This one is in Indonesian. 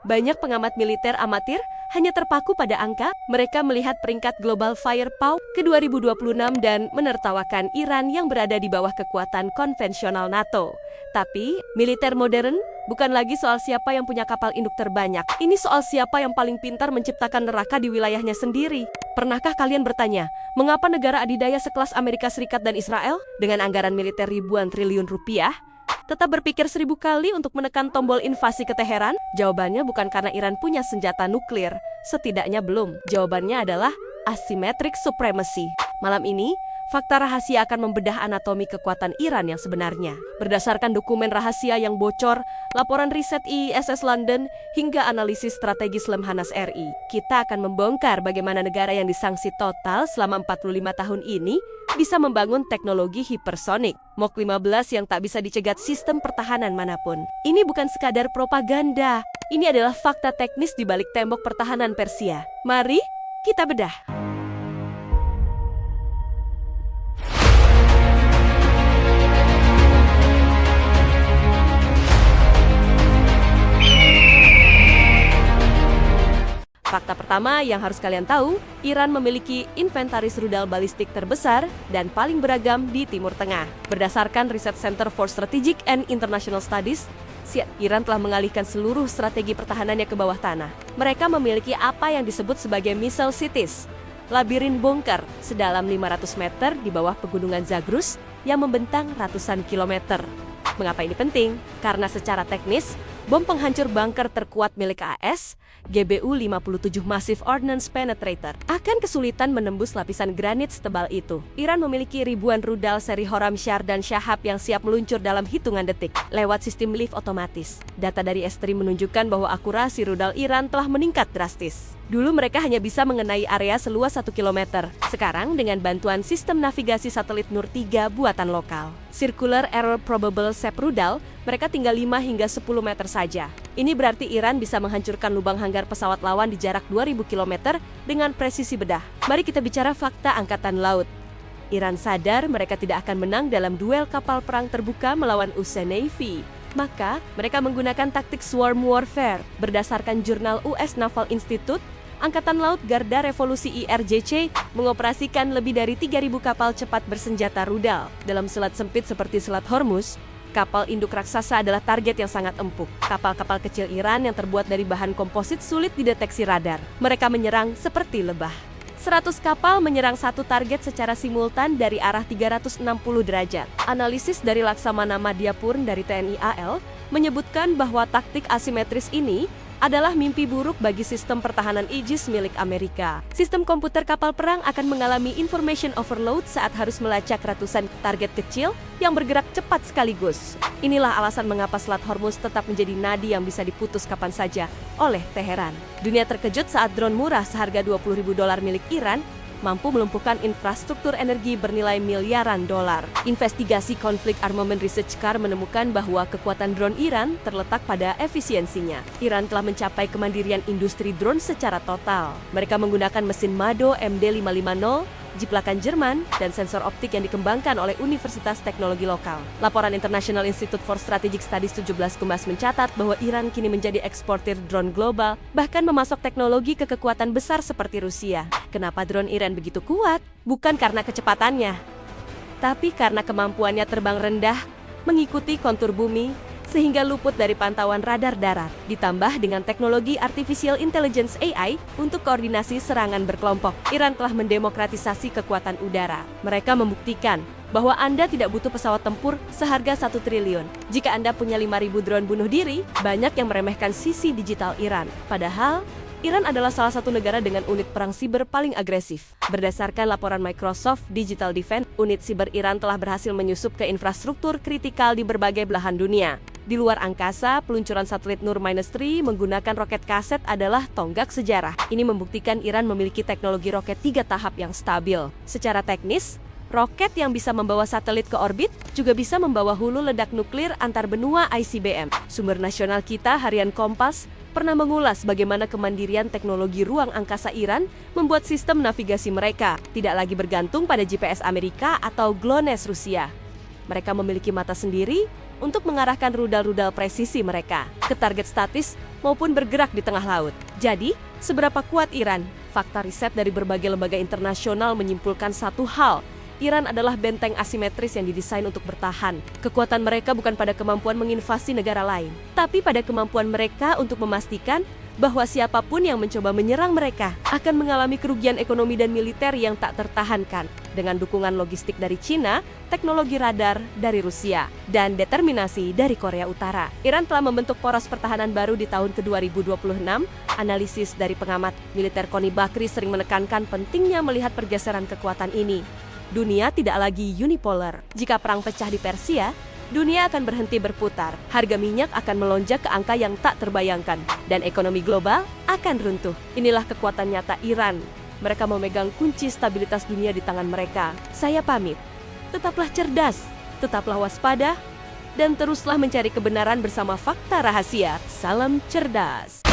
Banyak pengamat militer amatir hanya terpaku pada angka. Mereka melihat peringkat global firepower ke 2026 dan menertawakan Iran yang berada di bawah kekuatan konvensional NATO. Tapi, militer modern bukan lagi soal siapa yang punya kapal induk terbanyak. Ini soal siapa yang paling pintar menciptakan neraka di wilayahnya sendiri. Pernahkah kalian bertanya, mengapa negara adidaya sekelas Amerika Serikat dan Israel dengan anggaran militer ribuan triliun rupiah tetap berpikir 1000 kali untuk menekan tombol invasi ke Teheran? Jawabannya bukan karena Iran punya senjata nuklir, setidaknya belum. Jawabannya adalah asymmetric supremacy. Malam ini, fakta rahasia akan membedah anatomi kekuatan Iran yang sebenarnya. Berdasarkan dokumen rahasia yang bocor, laporan riset IISS London, hingga analisis strategis Lemhanas RI, kita akan membongkar bagaimana negara yang disangsi total selama 45 tahun ini bisa membangun teknologi hipersonik, Mach 15 yang tak bisa dicegat sistem pertahanan manapun. Ini bukan sekadar propaganda, ini adalah fakta teknis di balik tembok pertahanan Persia. Mari kita bedah. Fakta pertama yang harus kalian tahu, Iran memiliki inventaris rudal balistik terbesar dan paling beragam di Timur Tengah. Berdasarkan riset Center for Strategic and International Studies, Iran telah mengalihkan seluruh strategi pertahanannya ke bawah tanah. Mereka memiliki apa yang disebut sebagai missile cities, labirin bunker sedalam 500 meter di bawah pegunungan Zagrus yang membentang ratusan kilometer. Mengapa ini penting? Karena secara teknis, bom penghancur bunker terkuat milik AS, GBU-57 Massive Ordnance Penetrator, akan kesulitan menembus lapisan granit setebal itu. Iran memiliki ribuan rudal seri Horamshar dan Shahab yang siap meluncur dalam hitungan detik lewat sistem lift otomatis. Data dari S3 menunjukkan bahwa akurasi rudal Iran telah meningkat drastis. Dulu mereka hanya bisa mengenai area seluas 1 km. Sekarang dengan bantuan sistem navigasi satelit Nur 3 buatan lokal, Circular Error Probable SEP rudal, mereka tinggal 5 hingga 10 meter saja. Ini berarti Iran bisa menghancurkan lubang hanggar pesawat lawan di jarak 2000 km dengan presisi bedah. Mari kita bicara fakta Angkatan Laut. Iran sadar mereka tidak akan menang dalam duel kapal perang terbuka melawan US Navy. Maka, mereka menggunakan taktik swarm warfare. Berdasarkan jurnal US Naval Institute, Angkatan Laut Garda Revolusi IRGC mengoperasikan lebih dari 3.000 kapal cepat bersenjata rudal. Dalam selat sempit seperti Selat Hormuz, kapal induk raksasa adalah target yang sangat empuk. Kapal-kapal kecil Iran yang terbuat dari bahan komposit sulit dideteksi radar. Mereka menyerang seperti lebah. 100 kapal menyerang satu target secara simultan dari arah 360 derajat. Analisis dari Laksamana Madhyapurn dari TNI AL menyebutkan bahwa taktik asimetris ini adalah mimpi buruk bagi sistem pertahanan Aegis milik Amerika. Sistem komputer kapal perang akan mengalami information overload saat harus melacak ratusan target kecil yang bergerak cepat sekaligus. Inilah alasan mengapa Selat Hormuz tetap menjadi nadi yang bisa diputus kapan saja oleh Teheran. Dunia terkejut saat drone murah seharga $20.000 milik Iran mampu melumpuhkan infrastruktur energi bernilai miliaran dolar. Investigasi konflik armament research car menemukan bahwa kekuatan drone Iran terletak pada efisiensinya. Iran telah mencapai kemandirian industri drone secara total. Mereka menggunakan mesin Mado MD550, jiplakan Jerman, dan sensor optik yang dikembangkan oleh Universitas Teknologi Lokal. Laporan International Institute for Strategic Studies 17 Kemas mencatat bahwa Iran kini menjadi eksportir drone global, bahkan memasok teknologi ke kekuatan besar seperti Rusia. Kenapa drone Iran begitu kuat? Bukan karena kecepatannya, tapi karena kemampuannya terbang rendah, mengikuti kontur bumi, sehingga luput dari pantauan radar darat, ditambah dengan teknologi Artificial Intelligence AI untuk koordinasi serangan berkelompok. Iran telah mendemokratisasi kekuatan udara. Mereka membuktikan bahwa Anda tidak butuh pesawat tempur seharga 1 triliun. Jika Anda punya 5.000 drone bunuh diri, banyak yang meremehkan sisi digital Iran. Padahal, Iran adalah salah satu negara dengan unit perang siber paling agresif. Berdasarkan laporan Microsoft Digital Defense, unit siber Iran telah berhasil menyusup ke infrastruktur kritikal di berbagai belahan dunia. Di luar angkasa, peluncuran satelit Nur-3 menggunakan roket kaset adalah tonggak sejarah. Ini membuktikan Iran memiliki teknologi roket 3 tahap yang stabil. Secara teknis, roket yang bisa membawa satelit ke orbit juga bisa membawa hulu ledak nuklir antar benua ICBM. Sumber nasional kita, Harian Kompas, pernah mengulas bagaimana kemandirian teknologi ruang angkasa Iran membuat sistem navigasi mereka tidak lagi bergantung pada GPS Amerika atau GLONASS Rusia. Mereka memiliki mata sendiri untuk mengarahkan rudal-rudal presisi mereka ke target statis maupun bergerak di tengah laut. Jadi, seberapa kuat Iran? Fakta riset dari berbagai lembaga internasional menyimpulkan satu hal. Iran adalah benteng asimetris yang didesain untuk bertahan. Kekuatan mereka bukan pada kemampuan menginvasi negara lain, tapi pada kemampuan mereka untuk memastikan bahwa siapapun yang mencoba menyerang mereka akan mengalami kerugian ekonomi dan militer yang tak tertahankan. Dengan dukungan logistik dari Cina, teknologi radar dari Rusia, dan determinasi dari Korea Utara, Iran telah membentuk poros pertahanan baru di tahun ke-2026. Analisis dari pengamat militer Koni Bakri sering menekankan pentingnya melihat pergeseran kekuatan ini. Dunia tidak lagi unipolar. Jika perang pecah di Persia, dunia akan berhenti berputar, harga minyak akan melonjak ke angka yang tak terbayangkan, dan ekonomi global akan runtuh. Inilah kekuatan nyata Iran. Mereka memegang kunci stabilitas dunia di tangan mereka. Saya pamit. Tetaplah cerdas, tetaplah waspada, dan teruslah mencari kebenaran bersama Fakta Rahasia. Salam cerdas.